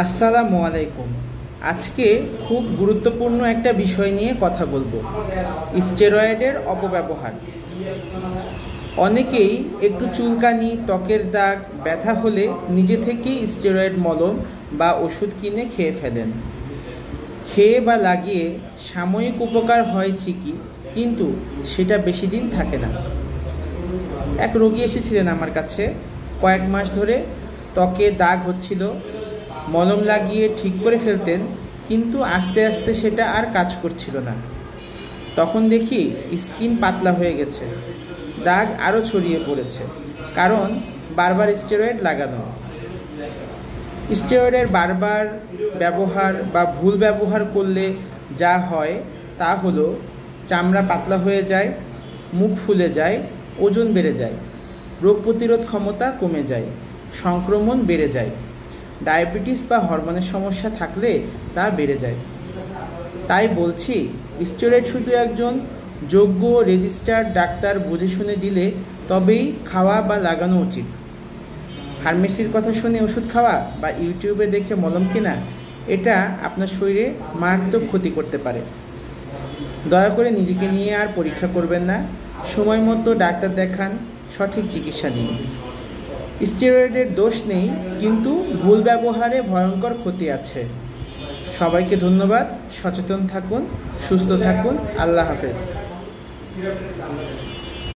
আসসালামু আলাইকুম। আজকে খুব গুরুত্বপূর্ণ একটা বিষয় নিয়ে কথা বলবো, স্টেরয়েডের অপব্যবহার। অনেকেই একটু চুলকানি, ত্বকের দাগ, ব্যথা হলে নিজে থেকেই স্টেরয়েড মলম বা ওষুধ কিনে খেয়ে ফেলেন। খেয়ে বা লাগিয়ে সাময়িক উপকার হয় ঠিকই, কিন্তু সেটা বেশি দিন থাকে না। এক রোগী এসেছিলেন আমার কাছে, কয়েক মাস ধরে ত্বকে দাগ হচ্ছিল, মলম লাগিয়ে ঠিক করে ফেলতেন, কিন্তু আস্তে আস্তে সেটা আর কাজ করছিল না। তখন দেখি স্কিন পাতলা হয়ে গেছে, দাগ আরও ছড়িয়ে পড়েছে, কারণ বারবার স্টেরয়েড লাগানো। স্টেরয়েডের বারবার ব্যবহার বা ভুল ব্যবহার করলে যা হয় তা হলো চামড়া পাতলা হয়ে যায়, মুখ ফুলে যায়, ওজন বেড়ে যায়, রোগ প্রতিরোধ ক্ষমতা কমে যায়, সংক্রমণ বেড়ে যায়, ডায়াবেটিস বা হরমোনের সমস্যা থাকলে তা বেড়ে যায়। তাই বলছি, স্টেরয়েড শুধু একজন যোগ্য রেজিস্টার্ড ডাক্তার বুঝে শুনে দিলে তবেই খাওয়া বা লাগানো উচিত। ফার্মেসির কথা শুনে ওষুধ খাওয়া বা ইউটিউবে দেখে মলম কেনা, এটা আপনার শরীরে মারাত্মক ক্ষতি করতে পারে। দয়া করে নিজেকে নিয়ে আর পরীক্ষা করবেন না, সময় মতো ডাক্তার দেখান, সঠিক চিকিৎসা নিন। স্টেরয়েডের দোষ নেই, কিন্তু ভুল ব্যবহারে ভয়ঙ্কর ক্ষতি আছে। সবাইকে ধন্যবাদ। সচেতন থাকুন, সুস্থ থাকুন। আল্লাহ হাফেজ।